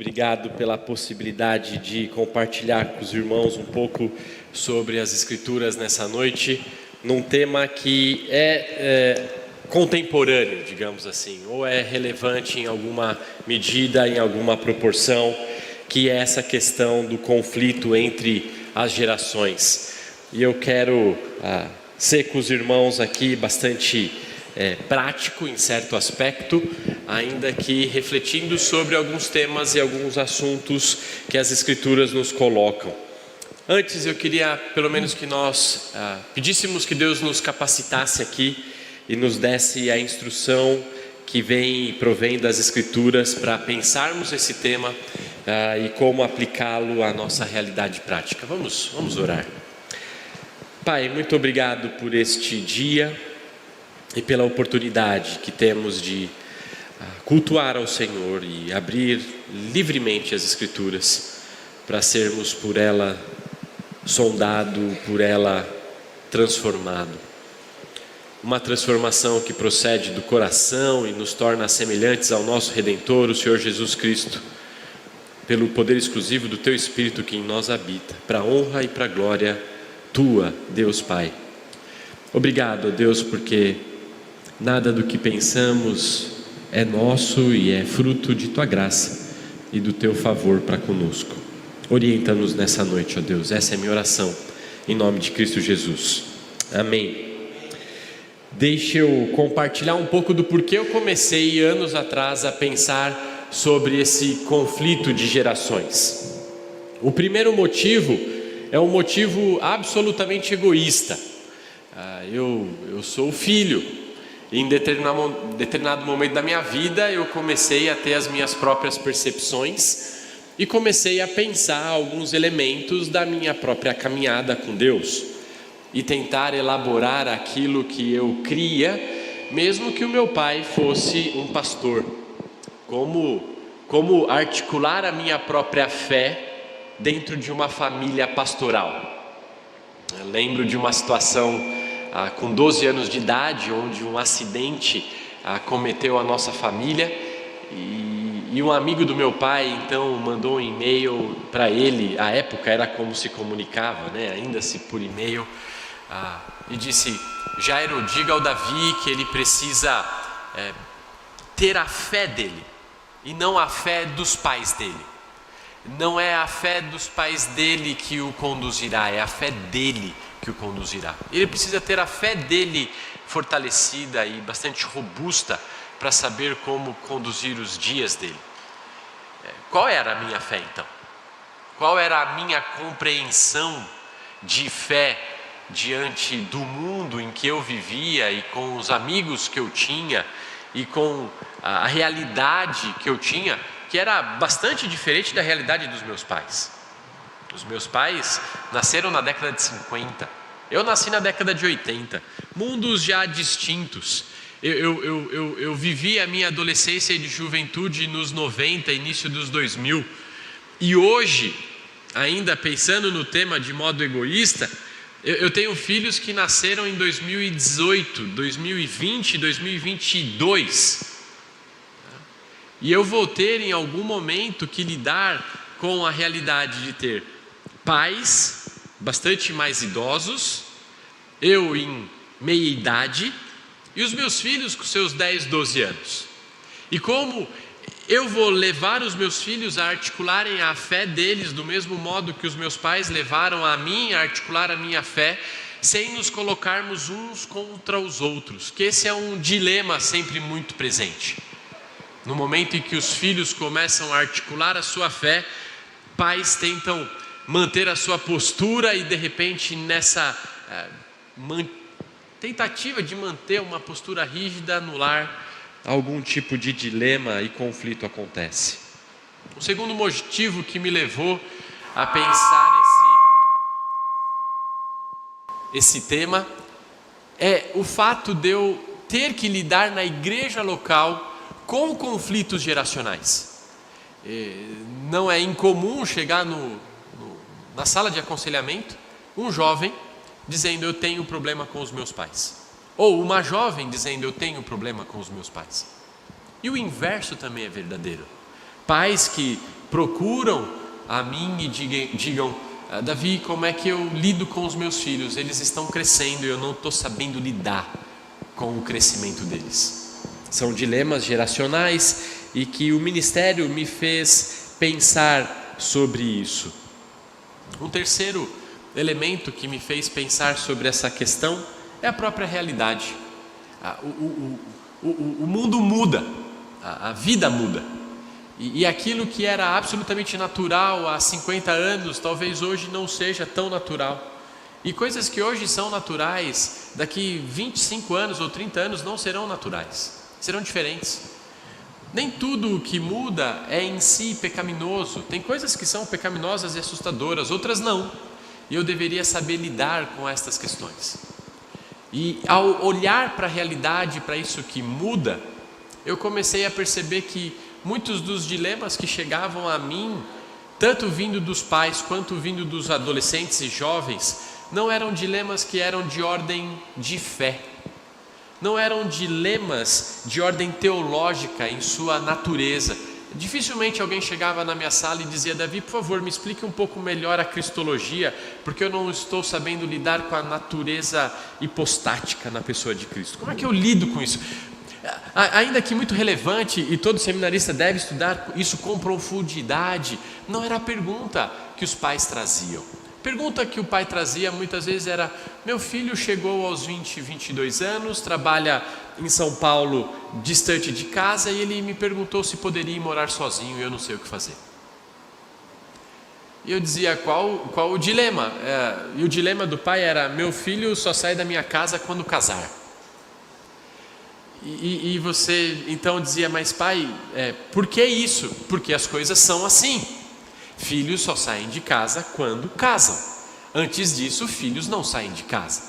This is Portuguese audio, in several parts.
Obrigado pela possibilidade de compartilhar com os irmãos um pouco sobre as Escrituras nessa noite, num tema que é contemporâneo, digamos assim, ou é relevante em alguma medida, em alguma proporção, que é essa questão do conflito entre as gerações. E eu quero ser com os irmãos aqui bastante prático em certo aspecto, ainda que refletindo sobre alguns temas e alguns assuntos que as Escrituras nos colocam. Antes eu queria pelo menos que nós pedíssemos que Deus nos capacitasse aqui e nos desse a instrução que vem e provém das Escrituras para pensarmos esse tema e como aplicá-lo à nossa realidade prática. Vamos orar. Pai, muito obrigado por este dia e pela oportunidade que temos de cultuar ao Senhor e abrir livremente as Escrituras para sermos por ela sondado, por ela transformado. Uma transformação que procede do coração e nos torna semelhantes ao nosso Redentor, o Senhor Jesus Cristo, pelo poder exclusivo do Teu Espírito que em nós habita, para a honra e para a glória Tua, Deus Pai. Obrigado, ó Deus, porque nada do que pensamos é nosso e é fruto de Tua graça e do Teu favor para conosco. Orienta-nos nessa noite, ó Deus. Essa é a minha oração, em nome de Cristo Jesus. Amém. Deixa eu compartilhar um pouco do porquê eu comecei anos atrás a pensar sobre esse conflito de gerações. O primeiro motivo é um motivo absolutamente egoísta. Eu sou o filho. Em determinado momento da minha vida eu comecei a ter as minhas próprias percepções e comecei a pensar alguns elementos da minha própria caminhada com Deus e tentar elaborar aquilo que eu cria, mesmo que o meu pai fosse um pastor. Como articular a minha própria fé dentro de uma família pastoral. Eu lembro de uma situação com 12 anos de idade, onde um acidente acometeu a nossa família e um amigo do meu pai então mandou um e-mail para ele. À época era como se comunicava, né? Ainda se por e-mail, e disse: Jairo, diga ao Davi que ele precisa ter a fé dele e não a fé dos pais dele. Não é a fé dos pais dele que o conduzirá, é a fé dele que o conduzirá. Ele precisa ter a fé dele fortalecida e bastante robusta para saber como conduzir os dias dele. Qual era a minha fé então? Qual era a minha compreensão de fé diante do mundo em que eu vivia e com os amigos que eu tinha e com a realidade que eu tinha, que era bastante diferente da realidade dos meus pais? Os meus pais nasceram na década de 50, eu nasci na década de 80, mundos já distintos. Eu vivi a minha adolescência e de juventude nos 90, início dos 2000, e hoje, ainda pensando no tema de modo egoísta, eu tenho filhos que nasceram em 2018, 2020, 2022, e eu vou ter em algum momento que lidar com a realidade de ter pais bastante mais idosos, eu em meia idade e os meus filhos com seus 10, 12 anos. E como eu vou levar os meus filhos a articularem a fé deles do mesmo modo que os meus pais levaram a mim a articular a minha fé, sem nos colocarmos uns contra os outros, que esse é um dilema sempre muito presente. No momento em que os filhos começam a articular a sua fé, pais tentam manter a sua postura e de repente nessa tentativa de manter uma postura rígida no lar, algum tipo de dilema e conflito acontece. O segundo motivo que me levou a pensar esse tema é o fato de eu ter que lidar na igreja local com conflitos geracionais. Não é incomum chegar na sala de aconselhamento um jovem dizendo: eu tenho problema com os meus pais, ou uma jovem dizendo: eu tenho problema com os meus pais. E o inverso também é verdadeiro. Pais que procuram a mim e digam: Davi, como é que eu lido com os meus filhos? Eles estão crescendo e eu não estou sabendo lidar com o crescimento deles. São dilemas geracionais e que o ministério me fez pensar sobre isso. Um terceiro elemento que me fez pensar sobre essa questão é a própria realidade. O mundo muda, a vida muda. E aquilo que era absolutamente natural há 50 anos, talvez hoje não seja tão natural. E coisas que hoje são naturais, daqui 25 anos ou 30 anos não serão naturais, serão diferentes. Nem tudo o que muda é em si pecaminoso. Tem coisas que são pecaminosas e assustadoras, outras não. E eu deveria saber lidar com estas questões. E ao olhar para a realidade, para isso que muda, eu comecei a perceber que muitos dos dilemas que chegavam a mim, tanto vindo dos pais quanto vindo dos adolescentes e jovens, não eram dilemas que eram de ordem de fé. Não eram dilemas de ordem teológica em sua natureza. Dificilmente alguém chegava na minha sala e dizia: Davi, por favor, me explique um pouco melhor a cristologia, porque eu não estou sabendo lidar com a natureza hipostática na pessoa de Cristo. Como é que eu lido com isso? Ainda que muito relevante, e todo seminarista deve estudar isso com profundidade, não era a pergunta que os pais traziam. A pergunta que o pai trazia muitas vezes era: meu filho chegou aos 22 anos, trabalha em São Paulo, distante de casa, e ele me perguntou se poderia ir morar sozinho e eu não sei o que fazer. E eu dizia: qual o dilema? E o dilema do pai era: meu filho só sai da minha casa quando casar. E você então dizia: mas pai, por que isso? Porque as coisas são assim. Filhos só saem de casa quando casam. Antes disso, filhos não saem de casa.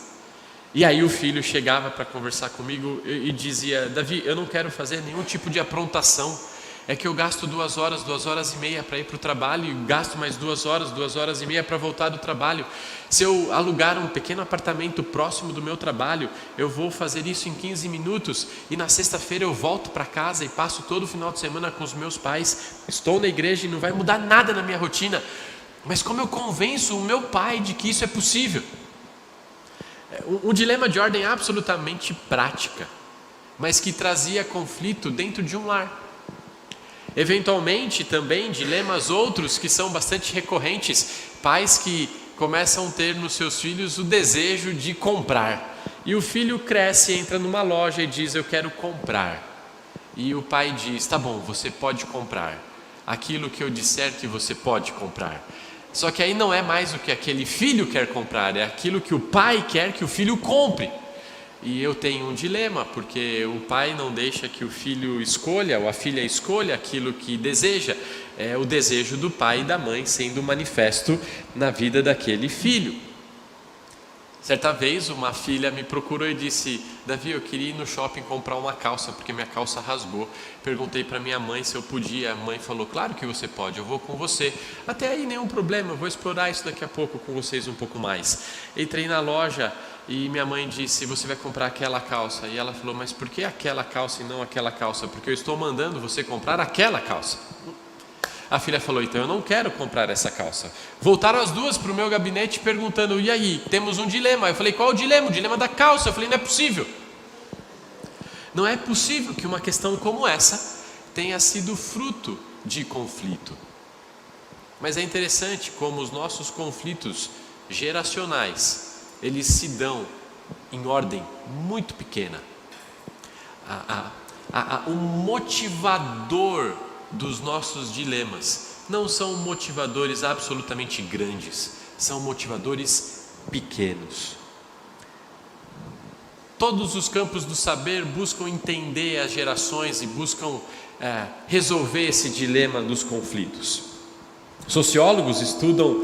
E aí o filho chegava para conversar comigo e dizia: Davi, eu não quero fazer nenhum tipo de aprontação. É que eu gasto 2 horas, 2 horas e meia para ir para o trabalho, e gasto mais 2 horas, 2 horas e meia para voltar do trabalho. Se eu alugar um pequeno apartamento próximo do meu trabalho, eu vou fazer isso em 15 minutos, e na sexta-feira eu volto para casa e passo todo o final de semana com os meus pais. Estou na igreja e não vai mudar nada na minha rotina. Mas como eu convenço o meu pai de que isso é possível? Um dilema de ordem absolutamente prática, mas que trazia conflito dentro de um lar. Eventualmente também dilemas outros que são bastante recorrentes, pais que começam a ter nos seus filhos o desejo de comprar, e o filho cresce, entra numa loja e diz: eu quero comprar, e o pai diz: tá bom, você pode comprar aquilo que eu disser que você pode comprar. Só que aí não é mais o que aquele filho quer comprar, é aquilo que o pai quer que o filho compre. E eu tenho um dilema, porque o pai não deixa que o filho escolha, ou a filha escolha aquilo que deseja. É o desejo do pai e da mãe sendo manifesto na vida daquele filho. Certa vez uma filha me procurou e disse: Davi, eu queria ir no shopping comprar uma calça, porque minha calça rasgou. Perguntei para minha mãe se eu podia. A mãe falou: claro que você pode, eu vou com você. Até aí nenhum problema, eu vou explorar isso daqui a pouco com vocês um pouco mais. Entrei na loja e minha mãe disse: você vai comprar aquela calça. E ela falou: mas por que aquela calça e não aquela calça? Porque eu estou mandando você comprar aquela calça. A filha falou: então eu não quero comprar essa calça. Voltaram as duas para o meu gabinete perguntando: e aí, temos um dilema. Eu falei: qual o dilema? O dilema da calça. Eu falei: não é possível. Não é possível que uma questão como essa tenha sido fruto de conflito. Mas é interessante como os nossos conflitos geracionais, eles se dão em ordem muito pequena. O motivador dos nossos dilemas não são motivadores absolutamente grandes, são motivadores pequenos. Todos os campos do saber buscam entender as gerações e buscam resolver esse dilema dos conflitos. Sociólogos estudam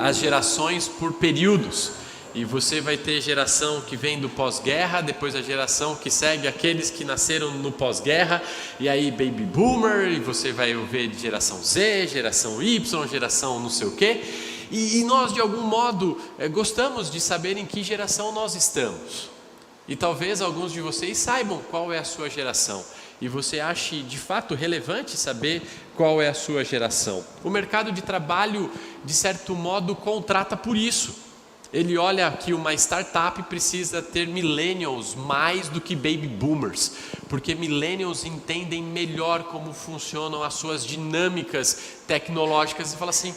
as gerações por períodos. E você vai ter geração que vem do pós-guerra, depois a geração que segue aqueles que nasceram no pós-guerra, e aí baby boomer, e você vai ver geração Z, geração Y, geração não sei o quê. E nós de algum modo gostamos de saber em que geração nós estamos. E talvez alguns de vocês saibam qual é a sua geração. e você ache de fato relevante saber qual é a sua geração. O mercado de trabalho, de certo modo, contrata por isso. Ele olha que uma startup precisa ter millennials mais do que baby boomers, porque millennials entendem melhor como funcionam as suas dinâmicas tecnológicas e fala assim: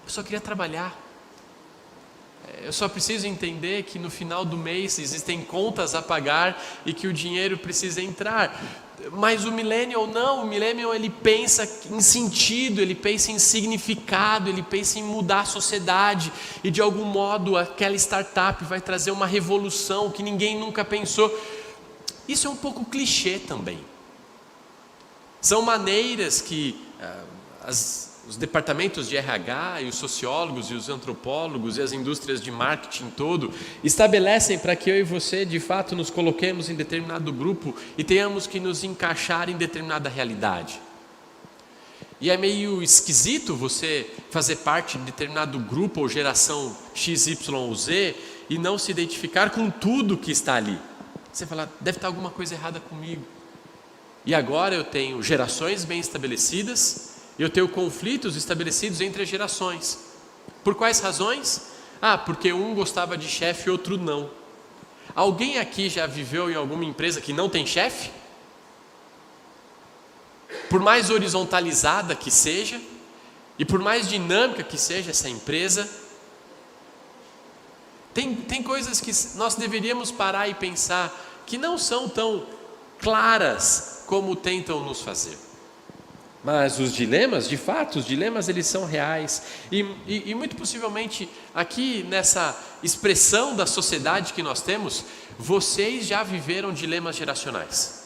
eu só queria trabalhar. Eu só preciso entender que no final do mês existem contas a pagar e que o dinheiro precisa entrar. Mas o millennial não, o millennial ele pensa em sentido, ele pensa em significado, ele pensa em mudar a sociedade e de algum modo aquela startup vai trazer uma revolução que ninguém nunca pensou. Isso é um pouco clichê também. São maneiras que os departamentos de RH e os sociólogos e os antropólogos e as indústrias de marketing todo estabelecem para que eu e você de fato nos coloquemos em determinado grupo e tenhamos que nos encaixar em determinada realidade. E é meio esquisito você fazer parte de determinado grupo ou geração X, Y ou Z e não se identificar com tudo que está ali. Você fala, deve estar alguma coisa errada comigo. E agora eu tenho gerações bem estabelecidas, eu tenho conflitos estabelecidos entre as gerações. Por quais razões? Porque um gostava de chefe e outro não. Alguém aqui já viveu em alguma empresa que não tem chefe? Por mais horizontalizada que seja, e por mais dinâmica que seja essa empresa, tem coisas que nós deveríamos parar e pensar que não são tão claras como tentam nos fazer. Mas os dilemas, de fato, os dilemas eles são reais e muito possivelmente aqui nessa expressão da sociedade que nós temos, vocês já viveram dilemas geracionais.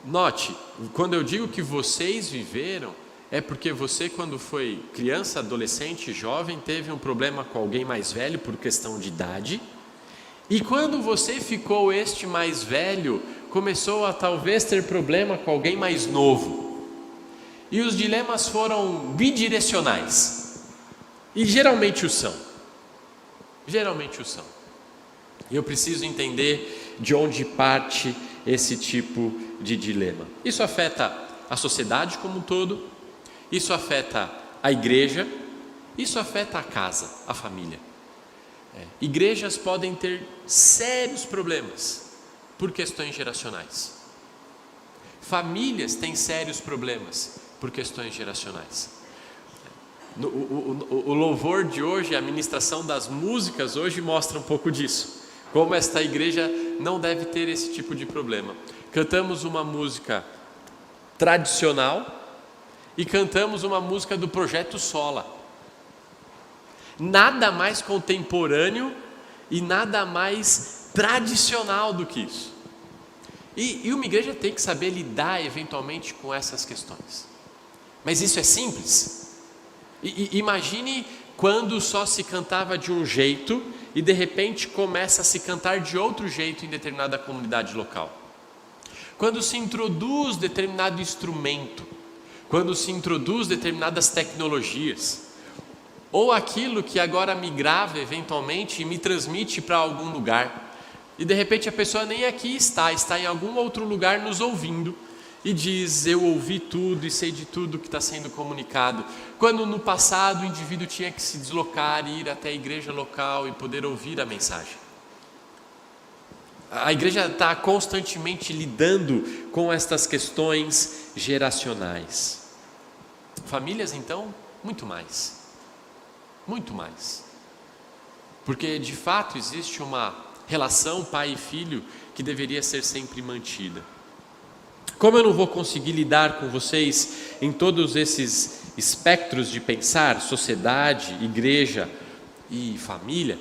Note, quando eu digo que vocês viveram, é porque você quando foi criança, adolescente, jovem, teve um problema com alguém mais velho por questão de idade, e quando você ficou este mais velho, começou a talvez ter problema com alguém mais novo. E os dilemas foram bidirecionais. E geralmente o são. Geralmente o são. E eu preciso entender de onde parte esse tipo de dilema. Isso afeta a sociedade como um todo, isso afeta a igreja, isso afeta a casa, a família. Igrejas podem ter sérios problemas por questões geracionais. Famílias têm sérios problemas por questões geracionais. O louvor de hoje, a ministração das músicas hoje mostra um pouco disso. Como esta igreja não deve ter esse tipo de problema. Cantamos uma música tradicional e cantamos uma música do Projeto Sola. Nada mais contemporâneo e nada mais tradicional do que isso. E uma igreja tem que saber lidar eventualmente com essas questões. Mas isso é simples. Imagine quando só se cantava de um jeito e de repente começa a se cantar de outro jeito em determinada comunidade local. Quando se introduz determinado instrumento, quando se introduz determinadas tecnologias, ou aquilo que agora me grava eventualmente e me transmite para algum lugar, e de repente a pessoa nem aqui está em algum outro lugar nos ouvindo, e diz, eu ouvi tudo e sei de tudo que está sendo comunicado, quando no passado o indivíduo tinha que se deslocar e ir até a igreja local e poder ouvir a mensagem. A igreja está constantemente lidando com estas questões geracionais. Famílias então, muito mais. Muito mais. Porque de fato existe uma relação pai e filho que deveria ser sempre mantida. Como eu não vou conseguir lidar com vocês em todos esses espectros de pensar, sociedade, igreja e família,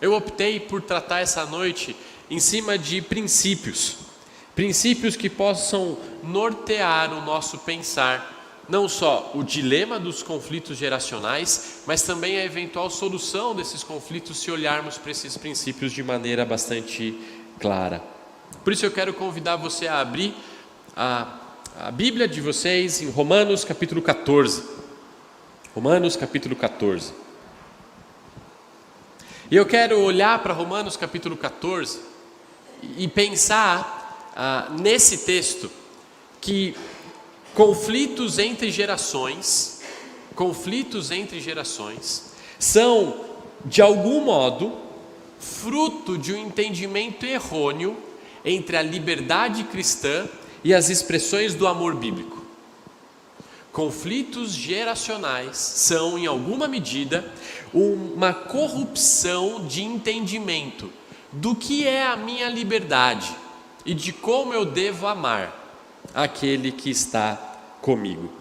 eu optei por tratar essa noite em cima de princípios que possam nortear o nosso pensar, não só o dilema dos conflitos geracionais, mas também a eventual solução desses conflitos se olharmos para esses princípios de maneira bastante clara. Por isso eu quero convidar você a abrir a Bíblia de vocês em Romanos capítulo 14. Romanos capítulo 14. E eu quero olhar para Romanos capítulo 14 e pensar nesse texto que conflitos entre gerações são, de algum modo, fruto de um entendimento errôneo entre a liberdade cristã e as expressões do amor bíblico. Conflitos geracionais são, em alguma medida, uma corrupção de entendimento do que é a minha liberdade e de como eu devo amar aquele que está comigo.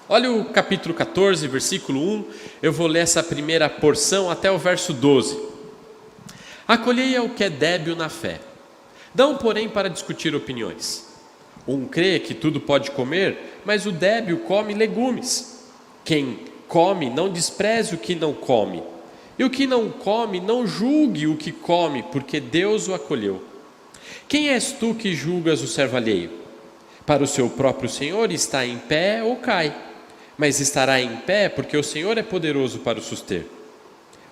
Olha o capítulo 14, versículo 1, eu vou ler essa primeira porção até o verso 12. Acolhei ao que é débil na fé, não porém para discutir opiniões. Um crê que tudo pode comer, mas o débil come legumes. Quem come não despreze o que não come, e o que não come não julgue o que come, porque Deus o acolheu. Quem és tu que julgas o servo alheio? Para o seu próprio Senhor está em pé ou cai, mas estará em pé porque o Senhor é poderoso para o suster.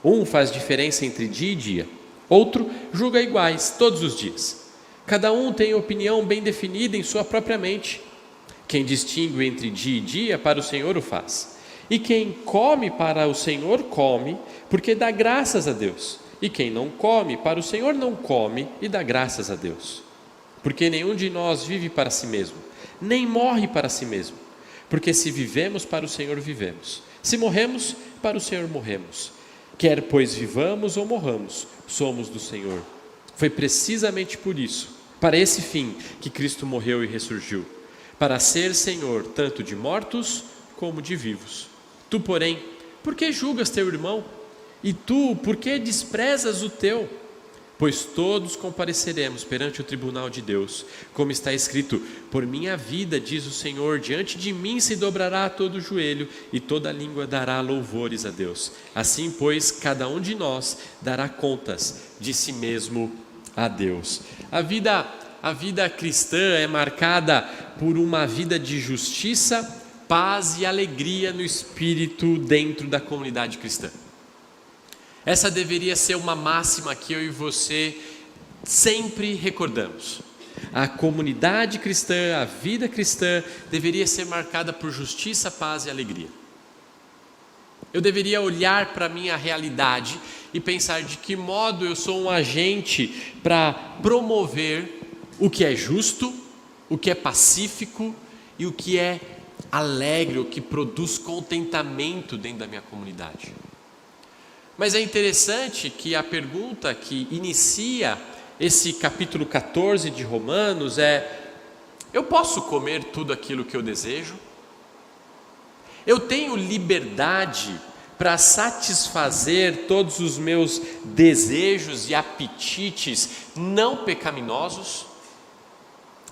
Um faz diferença entre dia e dia, outro julga iguais todos os dias. Cada um tem opinião bem definida em sua própria mente. Quem distingue entre dia e dia, para o Senhor o faz. E quem come para o Senhor, come, porque dá graças a Deus. E quem não come, para o Senhor não come, e dá graças a Deus. Porque nenhum de nós vive para si mesmo, nem morre para si mesmo. Porque se vivemos, para o Senhor vivemos. Se morremos, para o Senhor morremos. Quer pois vivamos ou morramos, somos do Senhor. Foi precisamente por isso, para esse fim, que Cristo morreu e ressurgiu, para ser Senhor tanto de mortos como de vivos. Tu, porém, por que julgas teu irmão? E tu, por que desprezas o teu? Pois todos compareceremos perante o tribunal de Deus, como está escrito: por minha vida, diz o Senhor, diante de mim se dobrará todo o joelho e toda língua dará louvores a Deus. Assim, pois, cada um de nós dará contas de si mesmo a Deus. A vida cristã é marcada por uma vida de justiça, paz e alegria no espírito dentro da comunidade cristã. Essa deveria ser uma máxima que eu e você sempre recordamos. A comunidade cristã, a vida cristã deveria ser marcada por justiça, paz e alegria. Eu deveria olhar para a minha realidade e pensar de que modo eu sou um agente para promover o que é justo, o que é pacífico e o que é alegre, o que produz contentamento dentro da minha comunidade. Mas é interessante que a pergunta que inicia esse capítulo 14 de Romanos é: eu posso comer tudo aquilo que eu desejo? Eu tenho liberdade para satisfazer todos os meus desejos e apetites não pecaminosos?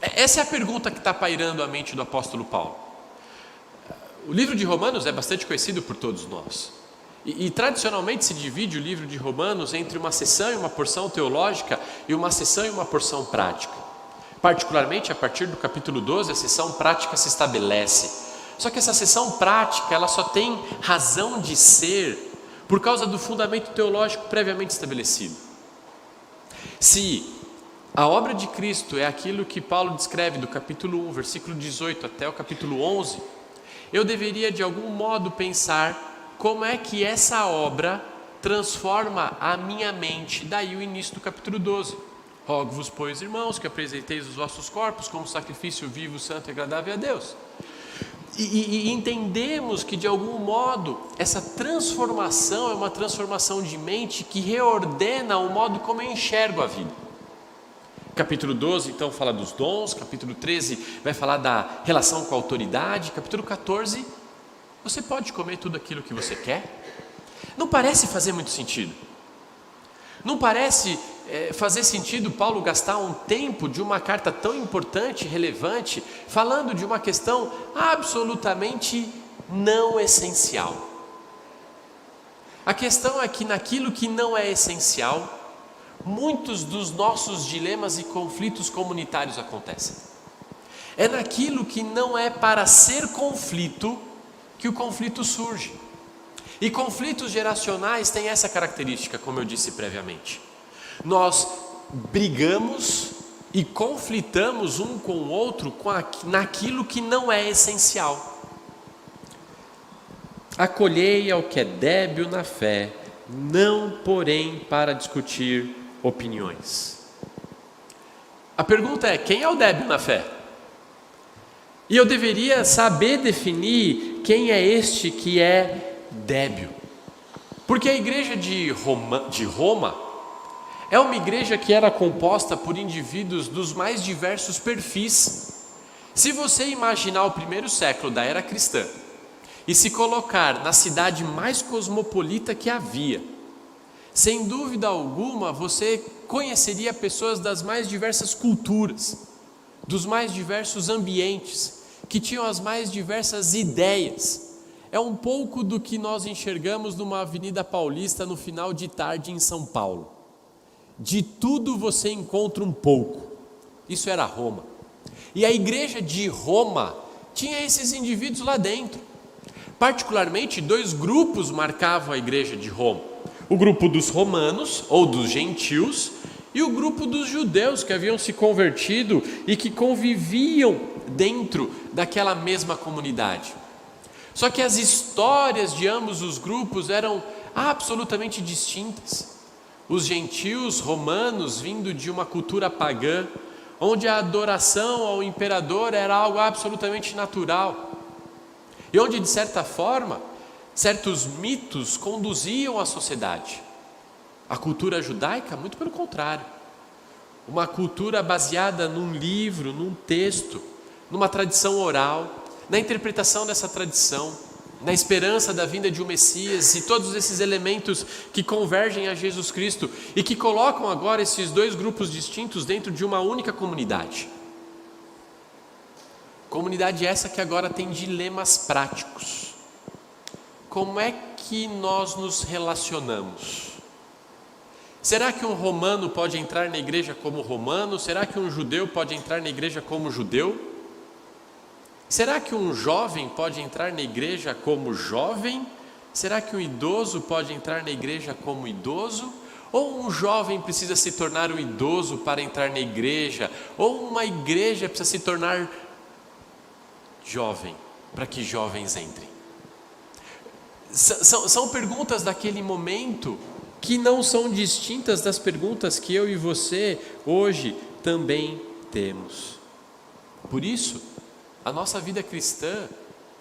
Essa é a pergunta que está pairando a mente do apóstolo Paulo. O livro de Romanos é bastante conhecido por todos nós. E tradicionalmente se divide o livro de Romanos entre uma seção e uma porção teológica e uma seção e uma porção prática. Particularmente a partir do capítulo 12, a seção prática se estabelece. Só que essa seção prática, ela só tem razão de ser por causa do fundamento teológico previamente estabelecido. Se a obra de Cristo é aquilo que Paulo descreve do capítulo 1, versículo 18 até o capítulo 11, eu deveria de algum modo pensar como é que essa obra transforma a minha mente. Daí o início do capítulo 12. Rogo-vos, pois, irmãos, que apresenteis os vossos corpos como sacrifício vivo, santo e agradável a Deus. E entendemos que de algum modo essa transformação é uma transformação de mente que reordena o modo como eu enxergo a vida. Capítulo 12 então fala dos dons, capítulo 13 vai falar da relação com a autoridade, capítulo 14, você pode comer tudo aquilo que você quer? Não parece fazer muito sentido. Não parece fazer sentido Paulo gastar um tempo de uma carta tão importante, relevante, falando de uma questão absolutamente não essencial. A questão é que naquilo que não é essencial, muitos dos nossos dilemas e conflitos comunitários acontecem. É naquilo que não é para ser conflito que o conflito surge. E conflitos geracionais têm essa característica, como eu disse previamente. Nós brigamos e conflitamos um com o outro naquilo que não é essencial. Acolhei ao que é débil na fé, não porém para discutir opiniões. A pergunta é: quem é o débil na fé? E eu deveria saber definir quem é este que é débil. Porque a igreja de Roma é uma igreja que era composta por indivíduos dos mais diversos perfis. Se você imaginar o primeiro século da era cristã e se colocar na cidade mais cosmopolita que havia, sem dúvida alguma você conheceria pessoas das mais diversas culturas, dos mais diversos ambientes, que tinham as mais diversas ideias. É um pouco do que nós enxergamos numa Avenida Paulista no final de tarde em São Paulo. De tudo você encontra um pouco. Isso era Roma. E a igreja de Roma tinha esses indivíduos lá dentro. Particularmente, 2 grupos marcavam a igreja de Roma: o grupo dos romanos, ou dos gentios, e o grupo dos judeus que haviam se convertido e que conviviam dentro daquela mesma comunidade. Só que as histórias de ambos os grupos eram absolutamente distintas. Os gentios romanos, vindo de uma cultura pagã, onde a adoração ao imperador era algo absolutamente natural, e onde, de certa forma, certos mitos conduziam a sociedade. A cultura judaica, muito pelo contrário, uma cultura baseada num livro, num texto, numa tradição oral, na interpretação dessa tradição, na esperança da vinda de um Messias e todos esses elementos que convergem a Jesus Cristo e que colocam agora esses 2 grupos distintos dentro de uma única comunidade. Comunidade essa que agora tem dilemas práticos. Como é que nós nos relacionamos? Será que um romano pode entrar na igreja como romano? Será que um judeu pode entrar na igreja como judeu? Será que um jovem pode entrar na igreja como jovem? Será que um idoso pode entrar na igreja como idoso? Ou um jovem precisa se tornar um idoso para entrar na igreja? Ou uma igreja precisa se tornar jovem para que jovens entrem? São perguntas daquele momento que não são distintas das perguntas que eu e você hoje também temos. Por isso, a nossa vida cristã,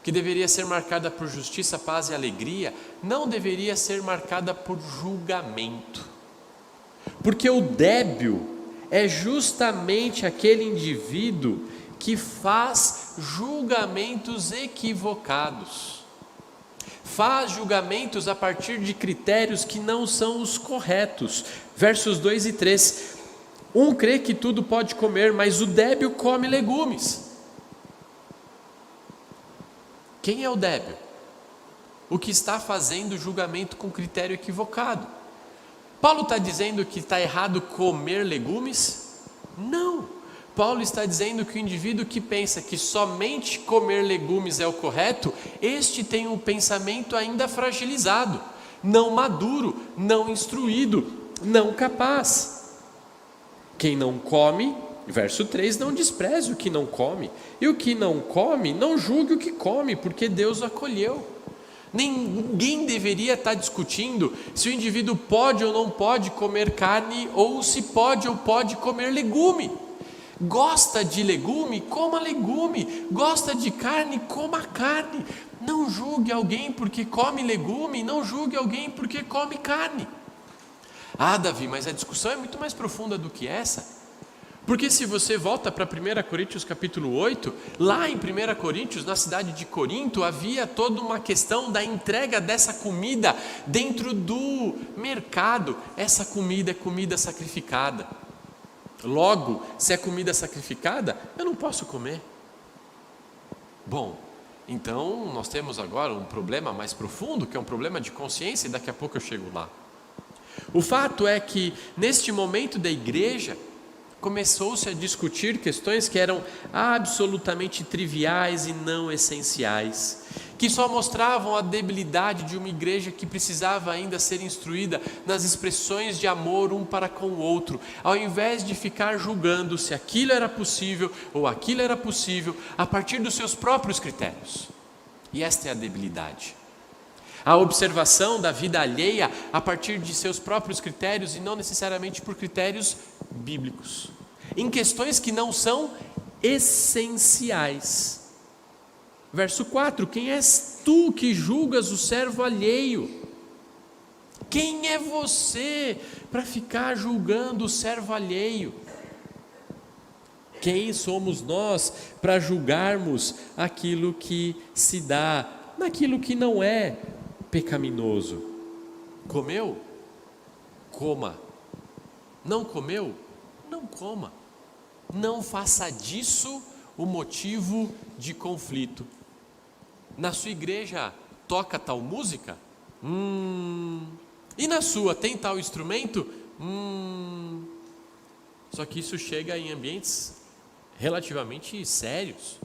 que deveria ser marcada por justiça, paz e alegria, não deveria ser marcada por julgamento. Porque o débil é justamente aquele indivíduo que faz julgamentos equivocados. Faz julgamentos a partir de critérios que não são os corretos. Versos 2 e 3. Um crê que tudo pode comer, mas o débil come legumes. Quem é o débil? O que está fazendo julgamento com critério equivocado. Paulo está dizendo que está errado comer legumes? Não. Paulo está dizendo que o indivíduo que pensa que somente comer legumes é o correto, este tem um pensamento ainda fragilizado, não maduro, não instruído, não capaz. Quem não come, verso 3, não despreze o que não come, e o que não come, não julgue o que come, porque Deus o acolheu. Ninguém deveria estar discutindo se o indivíduo pode ou não pode comer carne, ou se pode ou pode comer legume. Gosta de legume? Coma legume. Gosta de carne? Coma carne. Não julgue alguém porque come legume, não julgue alguém porque come carne. Ah, Davi, mas a discussão é muito mais profunda do que essa. Porque se você volta para 1 Coríntios capítulo 8, lá em 1 Coríntios, na cidade de Corinto, havia toda uma questão da entrega dessa comida dentro do mercado. Essa comida é comida sacrificada. Logo, se é comida sacrificada, eu não posso comer. Bom, então nós temos agora um problema mais profundo, que é um problema de consciência, e daqui a pouco eu chego lá. O fato é que, neste momento da igreja, Começou-se a discutir questões que eram absolutamente triviais e não essenciais, que só mostravam a debilidade de uma igreja que precisava ainda ser instruída nas expressões de amor um para com o outro, ao invés de ficar julgando se aquilo era possível ou aquilo era possível a partir dos seus próprios critérios. E esta é a debilidade. A observação da vida alheia a partir de seus próprios critérios e não necessariamente por critérios bíblicos, em questões que não são essenciais. Verso 4: quem és tu que julgas o servo alheio? Quem é você para ficar julgando o servo alheio? Quem somos nós para julgarmos aquilo que se dá, naquilo que não é pecaminoso? Comeu? Coma. Não comeu? Não coma. Não faça disso o motivo de conflito. Na sua igreja toca tal música? E na sua tem tal instrumento? Só que isso chega em ambientes relativamente sérios.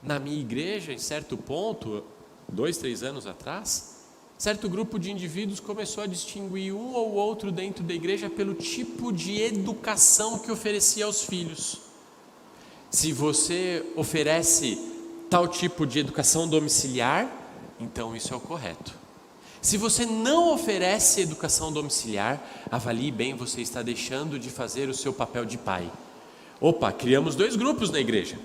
Na minha igreja, em certo ponto, 2, 3 anos atrás, certo grupo de indivíduos começou a distinguir um ou outro dentro da igreja pelo tipo de educação que oferecia aos filhos. Se você oferece tal tipo de educação domiciliar, então isso é o correto. Se você não oferece educação domiciliar, avalie bem, você está deixando de fazer o seu papel de pai. Opa, criamos 2 grupos na igreja.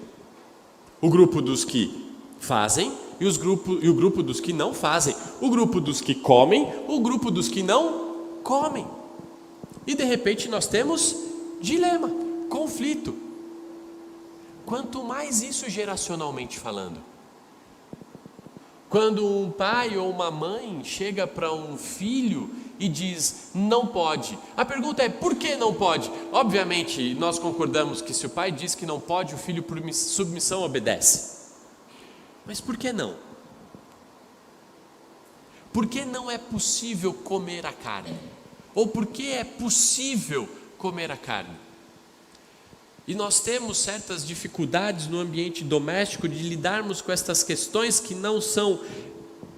O grupo dos que fazem e o grupo dos que não fazem. O grupo dos que comem, o grupo dos que não comem. E de repente nós temos dilema, conflito. Quanto mais isso geracionalmente falando. Quando um pai ou uma mãe chega para um filho e diz, não pode. A pergunta é, por que não pode? Obviamente, nós concordamos que se o pai diz que não pode, o filho por submissão obedece. Mas por que não? Por que não é possível comer a carne? Ou por que é possível comer a carne? E nós temos certas dificuldades no ambiente doméstico de lidarmos com estas questões que não são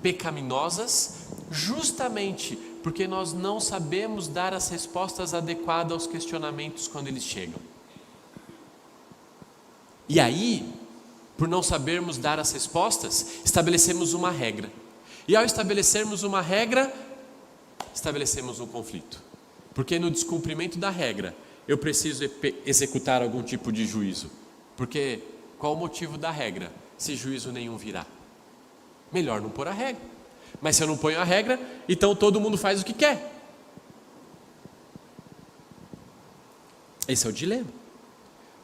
pecaminosas, justamente porque nós não sabemos dar as respostas adequadas aos questionamentos quando eles chegam. E aí, por não sabermos dar as respostas, estabelecemos uma regra. E ao estabelecermos uma regra, estabelecemos um conflito. Porque no descumprimento da regra, eu preciso executar algum tipo de juízo. Porque qual o motivo da regra, se juízo nenhum virá? Melhor não pôr a regra. Mas se eu não ponho a regra, então todo mundo faz o que quer. Esse é o dilema.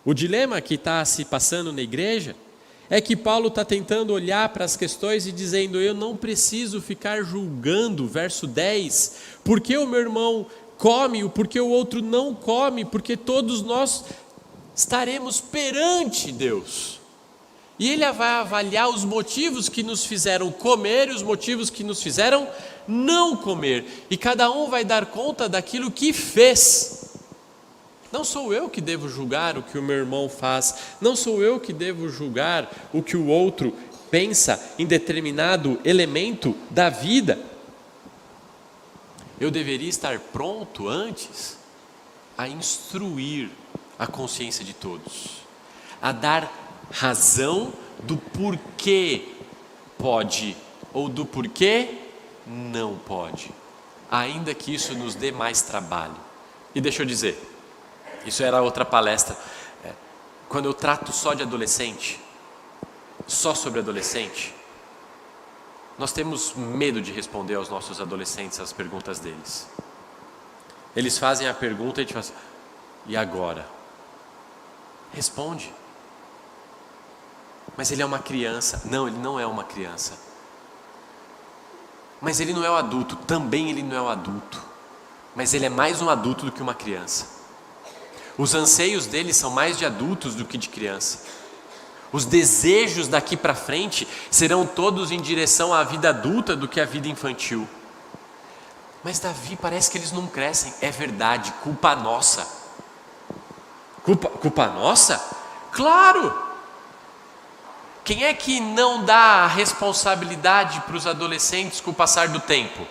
O dilema que está se passando na igreja é que Paulo está tentando olhar para as questões e dizendo, eu não preciso ficar julgando, verso 10, porque o meu irmão come, porque o outro não come, porque todos nós estaremos perante Deus. E ele vai avaliar os motivos que nos fizeram comer e os motivos que nos fizeram não comer. E cada um vai dar conta daquilo que fez. Não sou eu que devo julgar o que o meu irmão faz. Não sou eu que devo julgar o que o outro pensa em determinado elemento da vida. Eu deveria estar pronto antes a instruir a consciência de todos, a dar razão do porquê pode ou do porquê não pode, ainda que isso nos dê mais trabalho. E deixa eu dizer, isso era outra palestra, quando eu trato só de adolescente, só sobre adolescente, nós temos medo de responder aos nossos adolescentes as perguntas deles. Eles fazem a pergunta e a gente fala assim, e agora? Responde. Mas ele é uma criança. Não, ele não é uma criança. Mas ele não é o adulto. Também ele não é o adulto. Mas ele é mais um adulto do que uma criança. Os anseios dele são mais de adultos do que de criança. Os desejos daqui para frente serão todos em direção à vida adulta do que à vida infantil. Mas Davi, parece que eles não crescem. É verdade, culpa nossa. Culpa nossa? Claro! Quem é que não dá a responsabilidade para os adolescentes com o passar do tempo?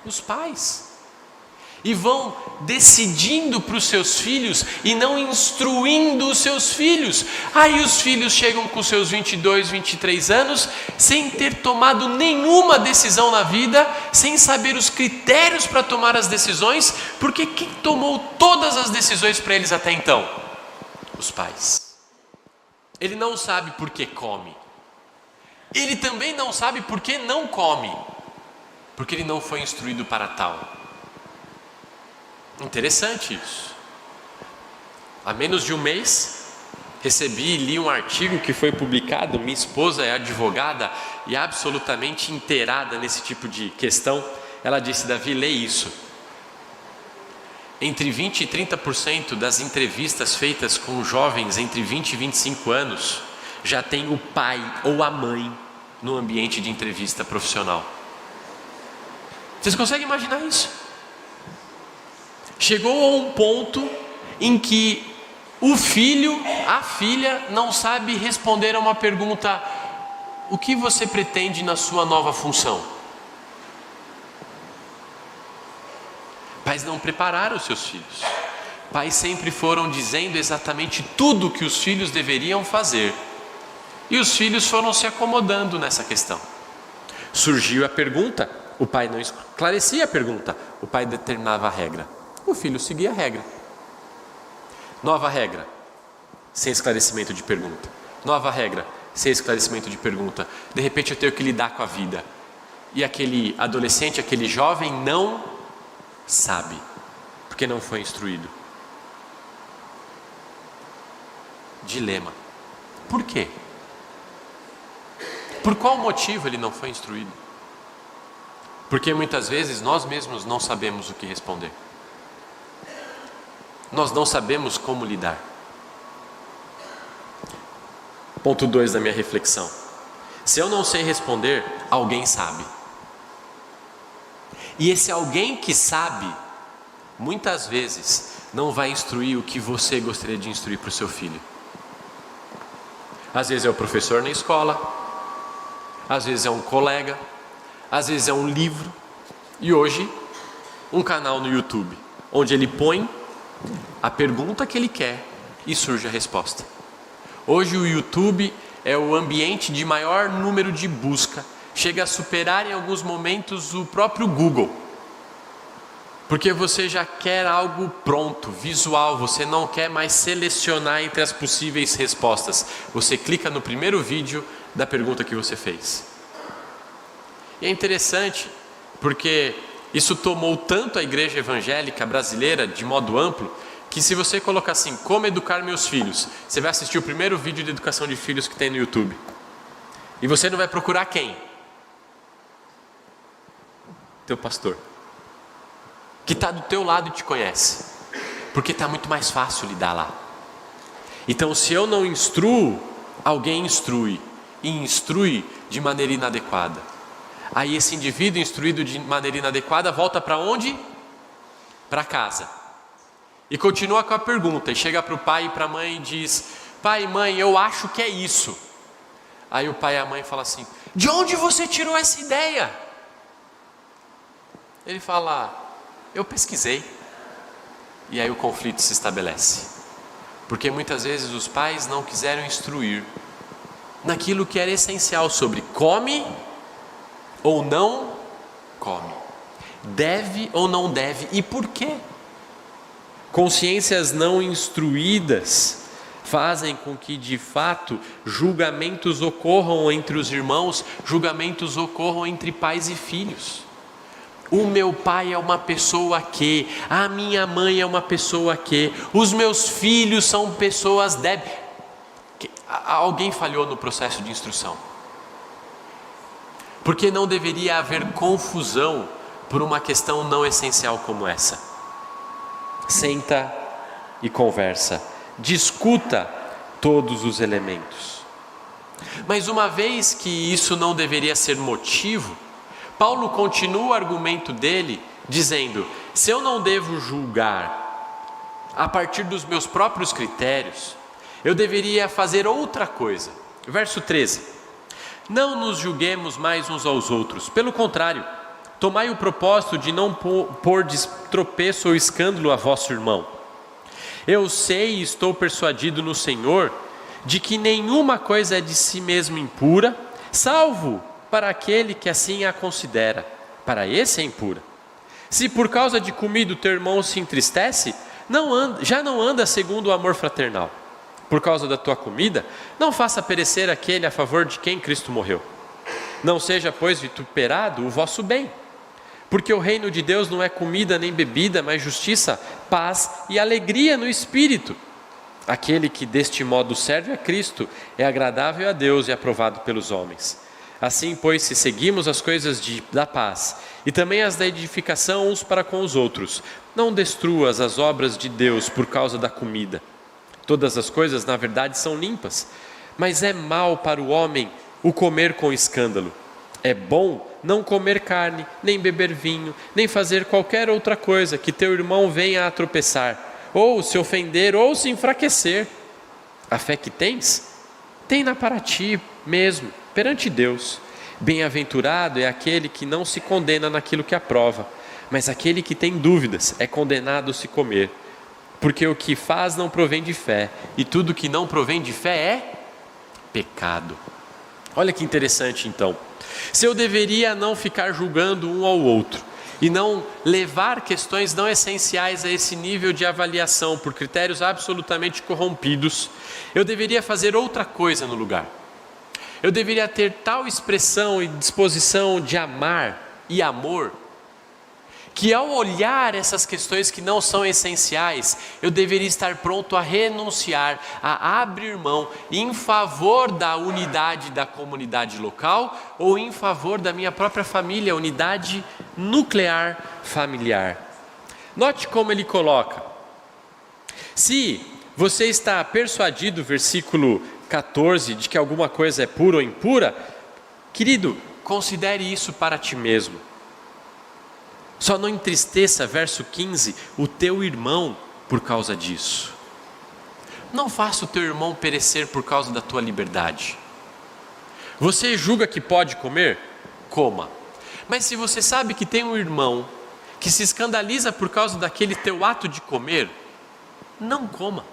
Os pais. E vão decidindo para os seus filhos e não instruindo os seus filhos. Aí os filhos chegam com seus 22, 23 anos, sem ter tomado nenhuma decisão na vida, sem saber os critérios para tomar as decisões, porque quem tomou todas as decisões para eles até então? Os pais. Ele não sabe por que come. Ele também não sabe por que não come, porque ele não foi instruído para tal. Interessante isso. Há menos de um mês, recebi e li um artigo que foi publicado. Minha esposa é advogada e absolutamente inteirada nesse tipo de questão. Ela disse: Davi, lê isso. Entre 20% e 30% das entrevistas feitas com jovens entre 20 e 25 anos já tem o pai ou a mãe no ambiente de entrevista profissional. Vocês conseguem imaginar isso? Chegou a um ponto em que o filho, a filha, não sabe responder a uma pergunta: o que você pretende na sua nova função? Pais não prepararam os seus filhos. Pais sempre foram dizendo exatamente tudo o que os filhos deveriam fazer. E os filhos foram se acomodando nessa questão. Surgiu a pergunta, o pai não esclarecia a pergunta, o pai determinava a regra. O filho seguia a regra. Nova regra, sem esclarecimento de pergunta. Nova regra, sem esclarecimento de pergunta. De repente eu tenho que lidar com a vida. E aquele adolescente, aquele jovem não sabe, porque não foi instruído. Dilema. Por quê? Por qual motivo ele não foi instruído? Porque muitas vezes nós mesmos não sabemos o que responder. Nós não sabemos como lidar. Ponto 2 da minha reflexão. Se eu não sei responder, alguém sabe. E esse alguém que sabe, muitas vezes, não vai instruir o que você gostaria de instruir para o seu filho. Às vezes é o professor na escola, às vezes é um colega, às vezes é um livro, e hoje, um canal no YouTube, onde ele põe a pergunta que ele quer e surge a resposta. Hoje o YouTube é o ambiente de maior número de busca, chega a superar em alguns momentos o próprio Google, porque você já quer algo pronto, visual, você não quer mais selecionar entre as possíveis respostas, você clica no primeiro vídeo da pergunta que você fez. E é interessante, porque isso tomou tanto a igreja evangélica brasileira de modo amplo, que se você colocar assim, como educar meus filhos, você vai assistir o primeiro vídeo de educação de filhos que tem no YouTube. E você não vai procurar quem? Teu pastor, que está do teu lado e te conhece, porque está muito mais fácil lidar lá. Então, se eu não instruo, alguém instrui, e instrui de maneira inadequada. Aí esse indivíduo instruído de maneira inadequada volta para onde? Para casa. E continua com a pergunta, e chega para o pai e para a mãe e diz: pai, mãe, eu acho que é isso. Aí o pai e a mãe falam assim: de onde você tirou essa ideia? Ele fala: eu pesquisei. E aí o conflito se estabelece, porque muitas vezes os pais não quiseram instruir naquilo que era essencial sobre come ou não come, deve ou não deve e por quê. Consciências não instruídas fazem com que de fato julgamentos ocorram entre os irmãos, julgamentos ocorram entre pais e filhos. O meu pai é uma pessoa que, a minha mãe é uma pessoa que, os meus filhos são pessoas débeis. Alguém falhou no processo de instrução. Porque não deveria haver confusão por uma questão não essencial como essa. Senta e conversa, discuta todos os elementos. Mas uma vez que isso não deveria ser motivo, Paulo continua o argumento dele, dizendo: se eu não devo julgar a partir dos meus próprios critérios, eu deveria fazer outra coisa. Verso 13: não nos julguemos mais uns aos outros, pelo contrário, tomai o propósito de não pôr de tropeço ou escândalo a vosso irmão. Eu sei e estou persuadido no Senhor de que nenhuma coisa é de si mesmo impura, salvo para aquele que assim a considera. Para esse é impura. Se por causa de comida o teu irmão se entristece, já não anda segundo o amor fraternal. Por causa da tua comida, não faça perecer aquele a favor de quem Cristo morreu. Não seja, pois, vituperado o vosso bem. Porque o reino de Deus não é comida nem bebida, mas justiça, paz e alegria no Espírito. Aquele que deste modo serve a Cristo é agradável a Deus e aprovado pelos homens. Assim, pois, se seguimos as coisas da paz e também as da edificação uns para com os outros, não destruas as obras de Deus por causa da comida. Todas as coisas, na verdade, são limpas, mas é mal para o homem o comer com escândalo. É bom não comer carne, nem beber vinho, nem fazer qualquer outra coisa que teu irmão venha a tropeçar, ou se ofender, ou se enfraquecer. A fé que tens, tem-na para ti mesmo, perante Deus. Bem-aventurado é aquele que não se condena naquilo que aprova, mas aquele que tem dúvidas é condenado se comer. Porque o que faz não provém de fé, e tudo que não provém de fé é pecado. Olha que interessante então. Se eu deveria não ficar julgando um ao outro, e não levar questões não essenciais a esse nível de avaliação por critérios absolutamente corrompidos, eu deveria fazer outra coisa no lugar. Eu deveria ter tal expressão e disposição de amar e amor, que ao olhar essas questões que não são essenciais, eu deveria estar pronto a renunciar, a abrir mão em favor da unidade da comunidade local ou em favor da minha própria família, unidade nuclear familiar. Note como ele coloca: se você está persuadido, versículo 14, de que alguma coisa é pura ou impura, querido, considere isso para ti mesmo. Só não entristeça, verso 15, o teu irmão por causa disso. Não faça o teu irmão perecer por causa da tua liberdade. Você julga que pode comer? Coma. Mas se você sabe que tem um irmão que se escandaliza por causa daquele teu ato de comer, não coma.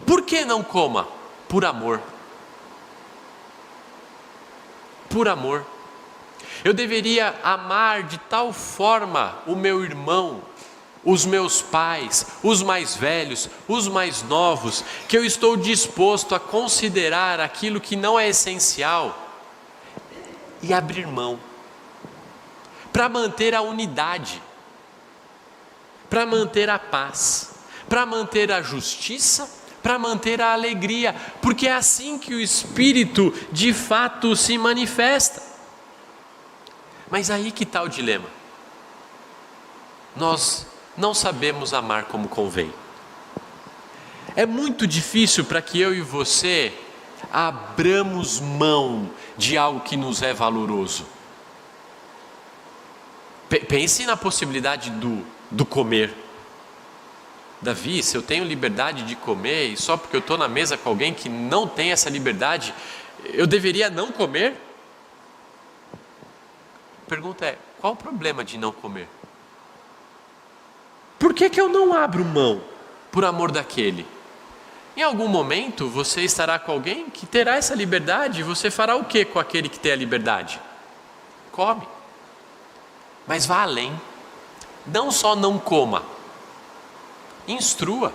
Por que não coma? Por amor. Por amor. Eu deveria amar de tal forma o meu irmão, os meus pais, os mais velhos, os mais novos, que eu estou disposto a considerar aquilo que não é essencial e abrir mão, para manter a unidade, para manter a paz, para manter a justiça, para manter a alegria, porque é assim que o Espírito de fato se manifesta. Mas aí que está o dilema. Nós não sabemos amar como convém. É muito difícil para que eu e você abramos mão de algo que nos é valoroso. Pense na possibilidade do comer. Davi, se eu tenho liberdade de comer e só porque eu estou na mesa com alguém que não tem essa liberdade, eu deveria não comer? A pergunta é, qual o problema de não comer? Por que eu não abro mão por amor daquele? Em algum momento você estará com alguém que terá essa liberdade, e você fará o que com aquele que tem a liberdade? Come. Mas vá além. Não só não coma, instrua.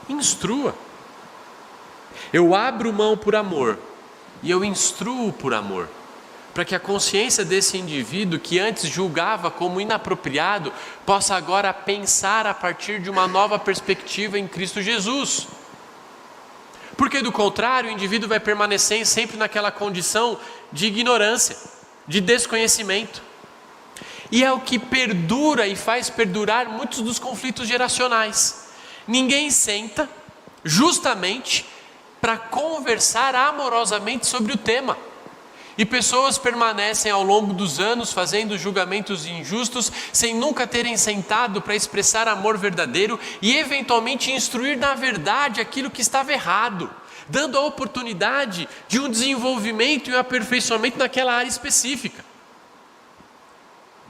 Instrua. Eu abro mão por amor e eu instruo por amor, para que a consciência desse indivíduo que antes julgava como inapropriado, possa agora pensar a partir de uma nova perspectiva em Cristo Jesus. Porque do contrário, o indivíduo vai permanecer sempre naquela condição de ignorância, de desconhecimento. E é o que perdura e faz perdurar muitos dos conflitos geracionais. Ninguém senta justamente para conversar amorosamente sobre o tema. E pessoas permanecem ao longo dos anos fazendo julgamentos injustos, sem nunca terem sentado para expressar amor verdadeiro e eventualmente instruir na verdade aquilo que estava errado, dando a oportunidade de um desenvolvimento e um aperfeiçoamento naquela área específica.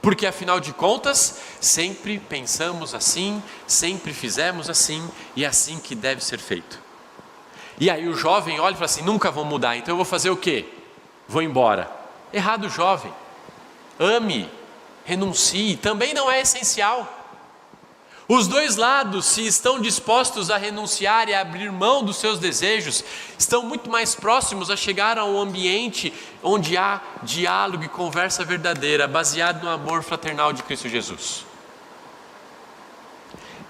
Porque afinal de contas, sempre pensamos assim, sempre fizemos assim, e é assim que deve ser feito. E aí o jovem olha e fala assim: nunca vou mudar, então eu vou fazer o quê? Vou embora. Errado, jovem. Ame, renuncie, também não é essencial. Os dois lados, se estão dispostos a renunciar e a abrir mão dos seus desejos, estão muito mais próximos a chegar a um ambiente onde há diálogo e conversa verdadeira, baseado no amor fraternal de Cristo Jesus.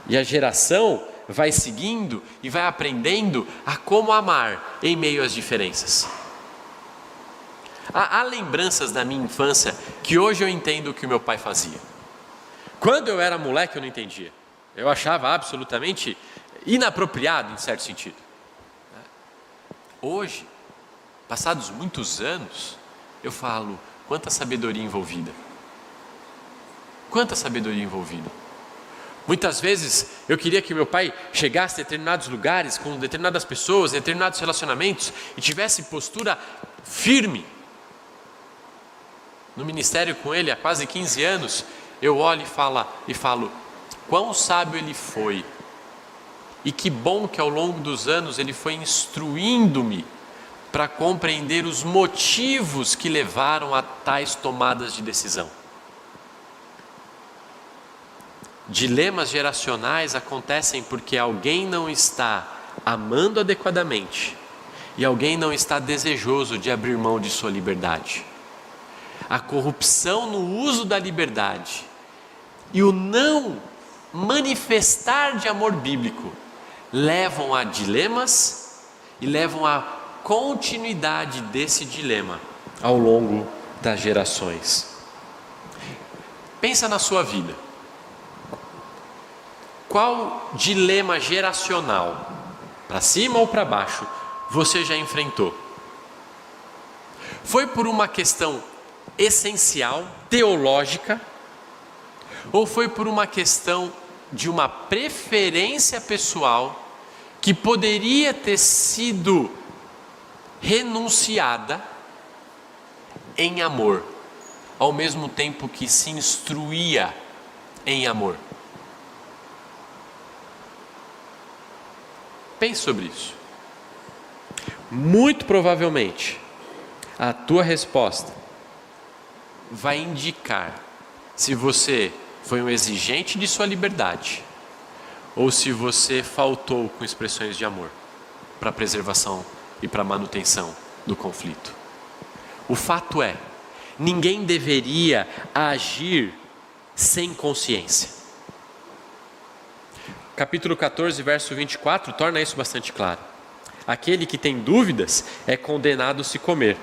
E a geração vai seguindo e vai aprendendo a como amar em meio às diferenças. Há lembranças da minha infância que hoje eu entendo o que o meu pai fazia. Quando eu era moleque eu não entendia. Eu achava absolutamente inapropriado em certo sentido. Hoje, passados muitos anos, eu falo: quanta sabedoria envolvida. Quanta sabedoria envolvida. Muitas vezes eu queria que meu pai chegasse a determinados lugares, com determinadas pessoas, determinados relacionamentos, e tivesse postura firme. No ministério com ele há quase 15 anos, eu olho e falo: quão sábio ele foi, e que bom que ao longo dos anos ele foi instruindo-me para compreender os motivos que levaram a tais tomadas de decisão. Dilemas geracionais acontecem porque alguém não está amando adequadamente e alguém não está desejoso de abrir mão de sua liberdade. A corrupção no uso da liberdade e o não manifestar de amor bíblico levam a dilemas e levam a continuidade desse dilema ao longo das gerações. Pensa na sua vida. Qual dilema geracional, para cima ou para baixo, você já enfrentou? Foi por uma questão essencial, teológica, ou foi por uma questão de uma preferência pessoal que poderia ter sido renunciada em amor, ao mesmo tempo que se instruía em amor? Pense sobre isso. Muito provavelmente, a tua resposta vai indicar se você foi um exigente de sua liberdade ou se você faltou com expressões de amor para a preservação e para a manutenção do conflito. O fato é, ninguém deveria agir sem consciência. Capítulo 14, verso 24, torna isso bastante claro. Aquele que tem dúvidas é condenado a se comer.